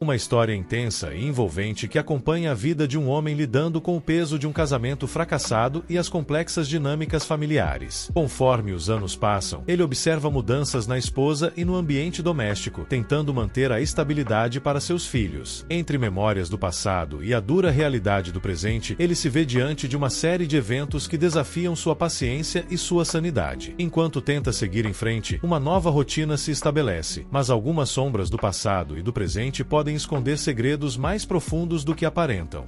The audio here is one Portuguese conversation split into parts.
Uma história intensa e envolvente que acompanha a vida de um homem lidando com o peso de um casamento fracassado e as complexas dinâmicas familiares. Conforme os anos passam, ele observa mudanças na esposa e no ambiente doméstico, tentando manter a estabilidade para seus filhos. Entre memórias do passado e a dura realidade do presente, ele se vê diante de uma série de eventos que desafiam sua paciência e sua sanidade. Enquanto tenta seguir em frente, uma nova rotina se estabelece, mas algumas sombras do passado e do presente podem esconder segredos mais profundos do que aparentam.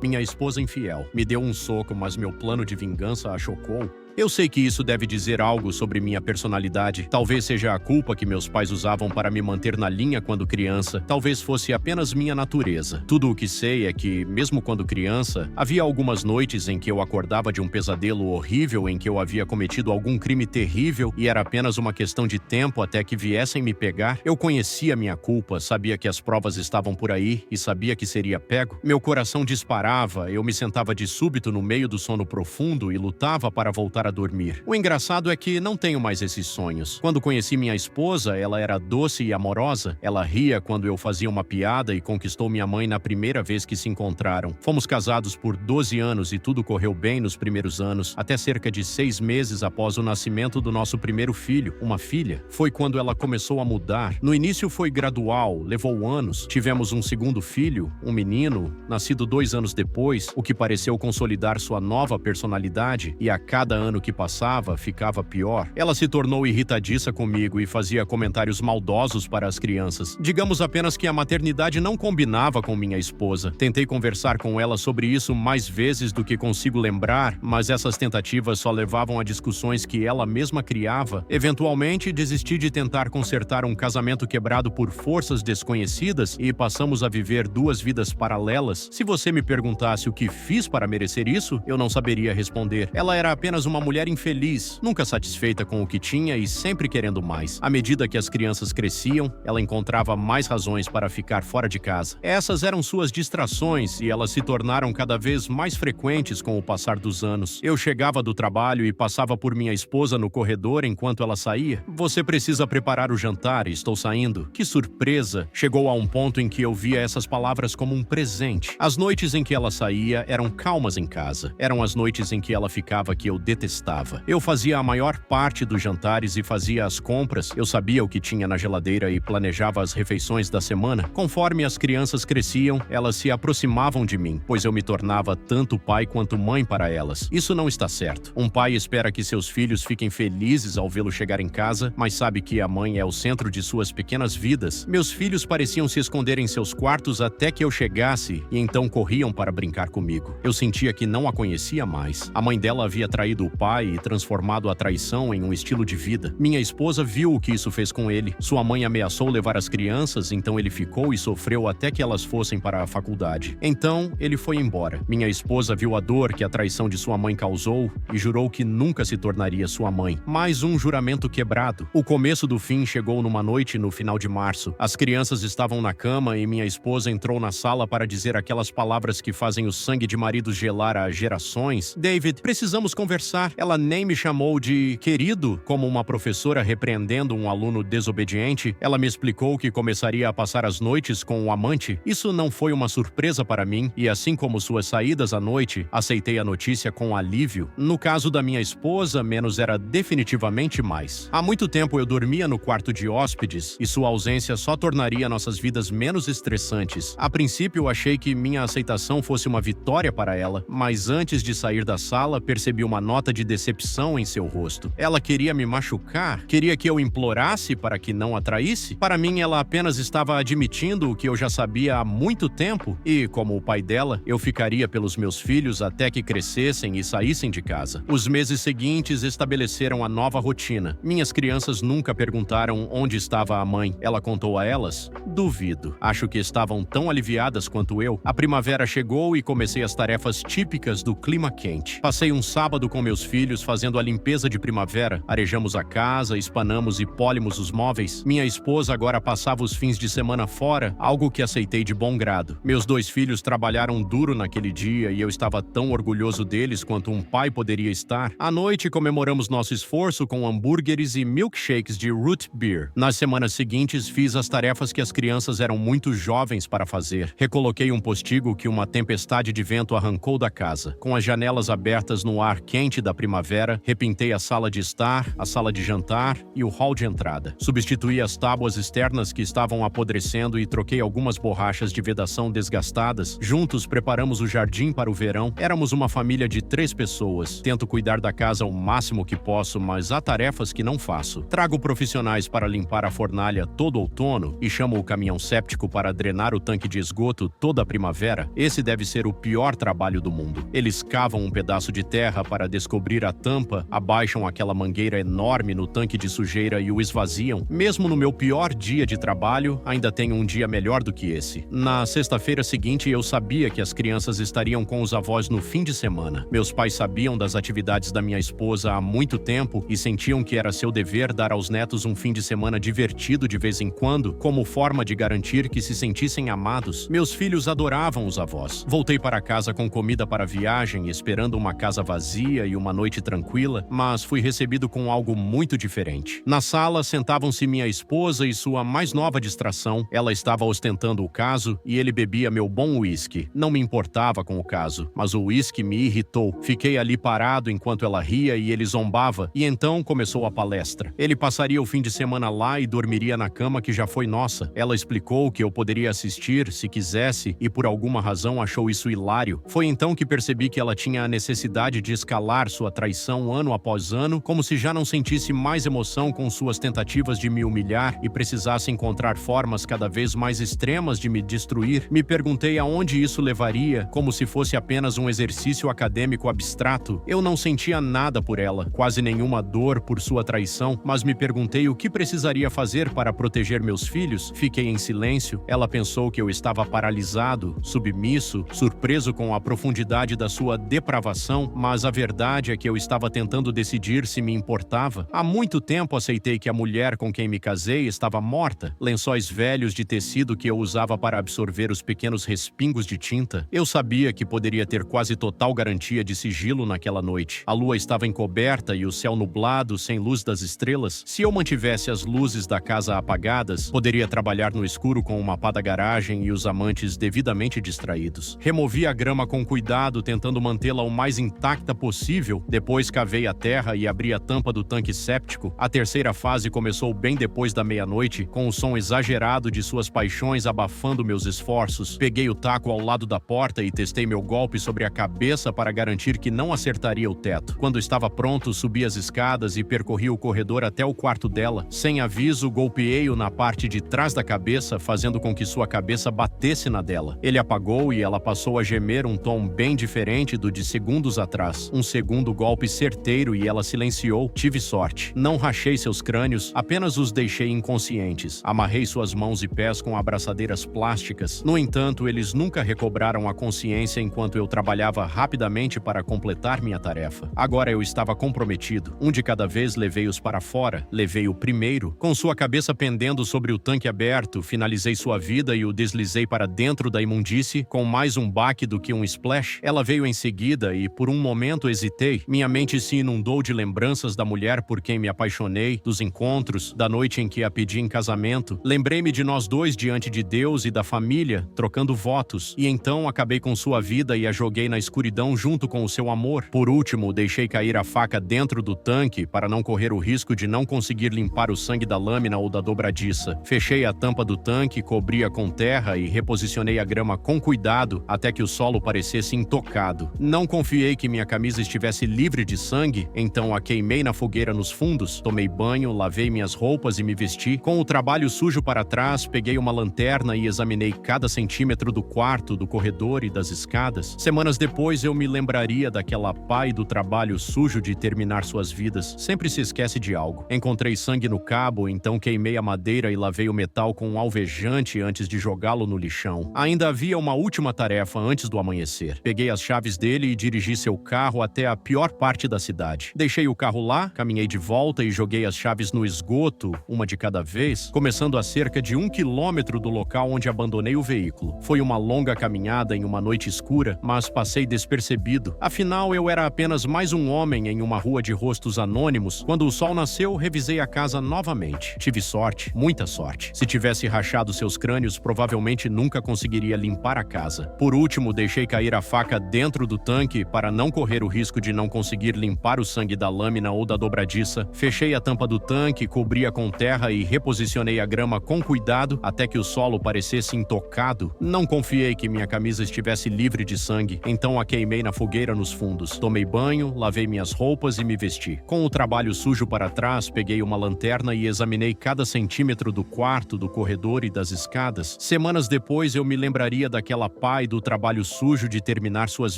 Minha esposa infiel me deu um soco, mas meu plano de vingança a chocou. Eu sei que isso deve dizer algo sobre minha personalidade. Talvez seja a culpa que meus pais usavam para me manter na linha quando criança. Talvez fosse apenas minha natureza. Tudo o que sei é que, mesmo quando criança, havia algumas noites em que eu acordava de um pesadelo horrível em que eu havia cometido algum crime terrível e era apenas uma questão de tempo até que viessem me pegar. Eu conhecia minha culpa, sabia que as provas estavam por aí e sabia que seria pego. Meu coração disparava, eu me sentava de súbito no meio do sono profundo e lutava para voltar a dormir. O engraçado é que não tenho mais esses sonhos. Quando conheci minha esposa, ela era doce e amorosa. Ela ria quando eu fazia uma piada e conquistou minha mãe na primeira vez que se encontraram. Fomos casados por 12 anos e tudo correu bem nos primeiros anos, até cerca de 6 meses após o nascimento do nosso primeiro filho, uma filha. Foi quando ela começou a mudar. No início foi gradual, levou anos. Tivemos um segundo filho, um menino, nascido 2 anos depois, o que pareceu consolidar sua nova personalidade, e a cada ano que passava, ficava pior. Ela se tornou irritadiça comigo e fazia comentários maldosos para as crianças. Digamos apenas que a maternidade não combinava com minha esposa. Tentei conversar com ela sobre isso mais vezes do que consigo lembrar, mas essas tentativas só levavam a discussões que ela mesma criava. Eventualmente, desisti de tentar consertar um casamento quebrado por forças desconhecidas e passamos a viver 2 vidas paralelas. Se você me perguntasse o que fiz para merecer isso, eu não saberia responder. Ela era apenas uma mulher infeliz, nunca satisfeita com o que tinha e sempre querendo mais. À medida que as crianças cresciam, ela encontrava mais razões para ficar fora de casa. Essas eram suas distrações e elas se tornaram cada vez mais frequentes com o passar dos anos. Eu chegava do trabalho e passava por minha esposa no corredor enquanto ela saía. Você precisa preparar o jantar, estou saindo. Que surpresa! Chegou a um ponto em que eu via essas palavras como um presente. As noites em que ela saía eram calmas em casa. Eram as noites em que ela ficava que eu detestava. Eu fazia a maior parte dos jantares e fazia as compras. Eu sabia o que tinha na geladeira e planejava as refeições da semana. Conforme as crianças cresciam, elas se aproximavam de mim, pois eu me tornava tanto pai quanto mãe para elas. Isso não está certo. Um pai espera que seus filhos fiquem felizes ao vê-lo chegar em casa, mas sabe que a mãe é o centro de suas pequenas vidas. Meus filhos pareciam se esconder em seus quartos até que eu chegasse e então corriam para brincar comigo. Eu sentia que não a conhecia mais. A mãe dela havia traído o pai e transformado a traição em um estilo de vida. Minha esposa viu o que isso fez com ele. Sua mãe ameaçou levar as crianças, então ele ficou e sofreu até que elas fossem para a faculdade. Então, ele foi embora. Minha esposa viu a dor que a traição de sua mãe causou e jurou que nunca se tornaria sua mãe. Mais um juramento quebrado. O começo do fim chegou numa noite no final de março. As crianças estavam na cama e minha esposa entrou na sala para dizer aquelas palavras que fazem o sangue de maridos gelar há gerações. David, precisamos conversar. Ela nem me chamou de querido, como uma professora repreendendo um aluno desobediente. Ela me explicou que começaria a passar as noites com um amante. Isso não foi uma surpresa para mim, e assim como suas saídas à noite, aceitei a notícia com alívio. No caso da minha esposa, menos era definitivamente mais. Há muito tempo eu dormia no quarto de hóspedes, e sua ausência só tornaria nossas vidas menos estressantes. A princípio, achei que minha aceitação fosse uma vitória para ela, mas antes de sair da sala, percebi uma nota de decepção em seu rosto. Ela queria me machucar? Queria que eu implorasse para que não a traísse? Para mim, ela apenas estava admitindo o que eu já sabia há muito tempo e, como o pai dela, eu ficaria pelos meus filhos até que crescessem e saíssem de casa. Os meses seguintes estabeleceram a nova rotina. Minhas crianças nunca perguntaram onde estava a mãe. Ela contou a elas? Duvido. Acho que estavam tão aliviadas quanto eu. A primavera chegou e comecei as tarefas típicas do clima quente. Passei um sábado com meus filhos fazendo a limpeza de primavera. Arejamos a casa, espanamos e polimos os móveis. Minha esposa agora passava os fins de semana fora, algo que aceitei de bom grado. Meus 2 filhos trabalharam duro naquele dia e eu estava tão orgulhoso deles quanto um pai poderia estar. À noite, comemoramos nosso esforço com hambúrgueres e milkshakes de root beer. Nas semanas seguintes, fiz as tarefas que as crianças eram muito jovens para fazer. Recoloquei um postigo que uma tempestade de vento arrancou da casa. Com as janelas abertas no ar quente da primavera, repintei a sala de estar, a sala de jantar e o hall de entrada. Substituí as tábuas externas que estavam apodrecendo e troquei algumas borrachas de vedação desgastadas. Juntos, preparamos o jardim para o verão. Éramos uma família de 3 pessoas. Tento cuidar da casa o máximo que posso, mas há tarefas que não faço. Trago profissionais para limpar a fornalha todo outono e chamo o caminhão séptico para drenar o tanque de esgoto toda a primavera. Esse deve ser o pior trabalho do mundo. Eles cavam um pedaço de terra para descobrir a tampa, abaixam aquela mangueira enorme no tanque de sujeira e o esvaziam. Mesmo no meu pior dia de trabalho, ainda tenho um dia melhor do que esse. Na sexta-feira seguinte, eu sabia que as crianças estariam com os avós no fim de semana. Meus pais sabiam das atividades da minha esposa há muito tempo e sentiam que era seu dever dar aos netos um fim de semana divertido de vez em quando, como forma de garantir que se sentissem amados. Meus filhos adoravam os avós. Voltei para casa com comida para a viagem, esperando uma casa vazia e uma noite tranquila, mas fui recebido com algo muito diferente. Na sala, sentavam-se minha esposa e sua mais nova distração. Ela estava ostentando o caso e ele bebia meu bom uísque. Não me importava com o caso, mas o uísque me irritou. Fiquei ali parado enquanto ela ria e ele zombava, e então começou a palestra. Ele passaria o fim de semana lá e dormiria na cama que já foi nossa. Ela explicou que eu poderia assistir se quisesse e por alguma razão achou isso hilário. Foi então que percebi que ela tinha a necessidade de escalar sua traição ano após ano, como se já não sentisse mais emoção com suas tentativas de me humilhar e precisasse encontrar formas cada vez mais extremas de me destruir. Me perguntei aonde isso levaria, como se fosse apenas um exercício acadêmico abstrato. Eu não sentia nada por ela, quase nenhuma dor por sua traição, mas me perguntei o que precisaria fazer para proteger meus filhos. Fiquei em silêncio. Ela pensou que eu estava paralisado, submisso, surpreso com a profundidade da sua depravação, mas a verdade é que eu estava tentando decidir se me importava. Há muito tempo aceitei que a mulher com quem me casei estava morta. Lençóis velhos de tecido que eu usava para absorver os pequenos respingos de tinta. Eu sabia que poderia ter quase total garantia de sigilo naquela noite. A lua estava encoberta e o céu nublado, sem luz das estrelas. Se eu mantivesse as luzes da casa apagadas, poderia trabalhar no escuro com o mapa da garagem e os amantes devidamente distraídos. Removi a grama com cuidado, tentando mantê-la o mais intacta possível. Depois cavei a terra e abri a tampa do tanque séptico. A terceira fase começou bem depois da meia-noite, com o som exagerado de suas paixões abafando meus esforços. Peguei o taco ao lado da porta e testei meu golpe sobre a cabeça para garantir que não acertaria o teto. Quando estava pronto, subi as escadas e percorri o corredor até o quarto dela. Sem aviso, golpeei-o na parte de trás da cabeça, fazendo com que sua cabeça batesse na dela. Ele apagou e ela passou a gemer um tom bem diferente do de segundos atrás. Um segundo golpe certeiro e ela silenciou. Tive sorte. Não rachei seus crânios, apenas os deixei inconscientes. Amarrei suas mãos e pés com abraçadeiras plásticas. No entanto, eles nunca recobraram a consciência enquanto eu trabalhava rapidamente para completar minha tarefa. Agora eu estava comprometido. Um de cada vez levei-os para fora. Levei o primeiro. Com sua cabeça pendendo sobre o tanque aberto, finalizei sua vida e o deslizei para dentro da imundície, com mais um baque do que um splash. Ela veio em seguida e, por um momento, hesitei. Minha mente se inundou de lembranças da mulher por quem me apaixonei, dos encontros, da noite em que a pedi em casamento. Lembrei-me de nós dois diante de Deus e da família, trocando votos. E então acabei com sua vida e a joguei na escuridão junto com o seu amor. Por último, deixei cair a faca dentro do tanque para não correr o risco de não conseguir limpar o sangue da lâmina ou da dobradiça. Fechei a tampa do tanque, cobri-a com terra e reposicionei a grama com cuidado até que o solo parecesse intocado. Não confiei que minha camisa estivesse livre de sangue, então a queimei na fogueira nos fundos. Tomei banho, lavei minhas roupas e me vesti. Com o trabalho sujo para trás, peguei uma lanterna e examinei cada centímetro do quarto, do corredor e das escadas. Semanas depois eu me lembraria daquela pai do trabalho sujo de terminar suas vidas. Sempre se esquece de algo. Encontrei sangue no cabo, então queimei a madeira e lavei o metal com um alvejante antes de jogá-lo no lixão. Ainda havia uma última tarefa antes do amanhecer. Peguei as chaves dele e dirigi seu carro até a pior parte da cidade. Deixei o carro lá, caminhei de volta e joguei as chaves no esgoto, uma de cada vez, começando a cerca de 1 quilômetro do local onde abandonei o veículo. Foi uma longa caminhada em uma noite escura, mas passei despercebido. Afinal, eu era apenas mais um homem em uma rua de rostos anônimos. Quando o sol nasceu, revisei a casa novamente. Tive sorte, muita sorte. Se tivesse rachado seus crânios, provavelmente nunca conseguiria limpar a casa. Por último, deixei cair a faca dentro do tanque para não correr o risco de não conseguir limpar o sangue da lâmina ou da dobradiça. Fechei a tampa do tanque, cobri-a com terra e reposicionei a grama com cuidado até que o solo parecesse intocado. Não confiei que minha camisa estivesse livre de sangue, então a queimei na fogueira nos fundos. Tomei banho, lavei minhas roupas e me vesti. Com o trabalho sujo para trás, peguei uma lanterna e examinei cada centímetro do quarto, do corredor e das escadas. Semanas depois, eu me lembraria daquela pá e do trabalho sujo de terminar suas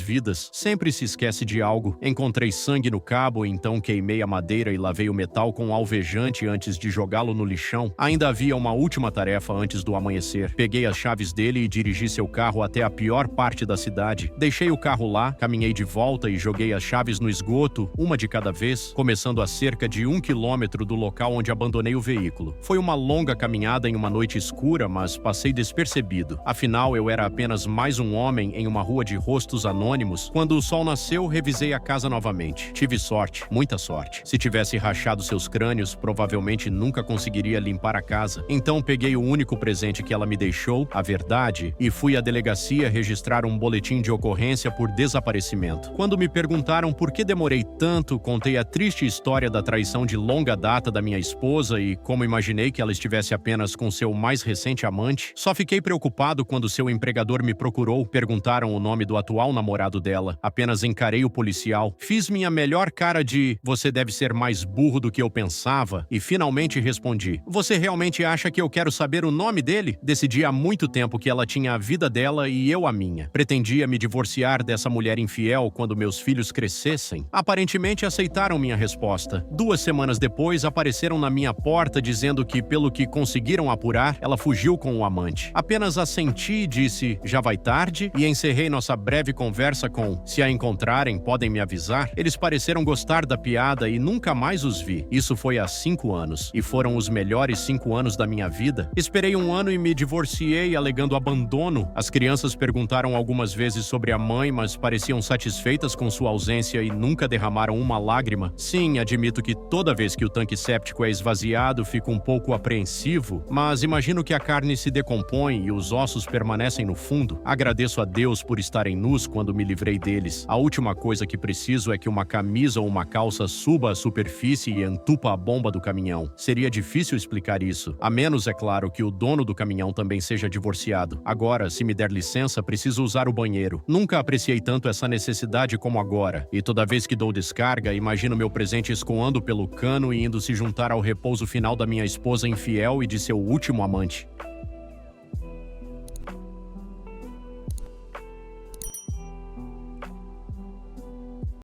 vidas. Sempre se esquece de algo. Encontrei sangue no cabo, então queimei a madeira e lavei o metal com alvejante antes de jogá-lo no lixão. Ainda havia uma última tarefa antes do amanhecer. Peguei as chaves dele e dirigi seu carro até a pior parte da cidade. Deixei o carro lá, caminhei de volta e joguei as chaves no esgoto, uma de cada vez, começando a cerca de 1 quilômetro do local onde abandonei o veículo. Foi uma longa caminhada em uma noite escura, mas passei despercebido. Afinal, eu era apenas mais um homem em uma rua de rostos anônimos. Quando o sol nasceu, revisei a casa novamente. Tive sorte, muita sorte. Se tivesse rachado seus crânios, provavelmente nunca conseguiria limpar a casa. Então peguei o único presente que ela me deixou, a verdade, e fui à delegacia registrar um boletim de ocorrência por desaparecimento. Quando me perguntaram por que demorei tanto, contei a triste história da traição de longa data da minha esposa e como imaginei que ela estivesse apenas com seu mais recente amante. Só fiquei preocupado quando seu empregador me procurou. Perguntaram o nome do atual namorado dela. Apenas encarei o policial. Fiz minha melhor cara de "você deve ser mais burro do que eu pensava" e finalmente respondi: "Você realmente acha que eu quero saber o nome dele?" Decidi há muito tempo que ela tinha a vida dela e eu a minha. Pretendia me divorciar dessa mulher infiel quando meus filhos crescessem. Aparentemente aceitaram minha resposta. 2 semanas depois, apareceram na minha porta dizendo que, pelo que conseguiram apurar, ela fugiu com o amante. Apenas assenti e disse: "Já vai tarde", e encerrei nossa breve conversa com: "Se a encontrarem, podem me avisar?" Eles pareceram gostar da piada e nunca mais os vi. Isso foi há 5 anos, e foram os melhores 5 anos da minha vida. Esperei 1 ano e me divorciei, alegando abandono. As crianças perguntaram algumas vezes sobre a mãe, mas pareciam satisfeitas com sua ausência e nunca derramaram uma lágrima. Sim, admito que toda vez que o tanque séptico é esvaziado, fico um pouco apreensivo, mas imagino que a carne se decompõe e os ossos permanecem no fundo. Agradeço a Deus por estarem nus quando me livrei deles. A última coisa que preciso é que uma camisa ou uma calça suba à superfície e entupa a bomba do caminhão. Seria difícil explicar isso, a menos, é claro, que o dono do caminhão também seja divorciado. Agora, se me der licença, preciso usar o banheiro. Nunca apreciei tanto essa necessidade como agora, e toda vez que dou descarga, imagino meu presente escoando pelo cano e indo se juntar ao repouso final da minha esposa infiel e de seu último amante.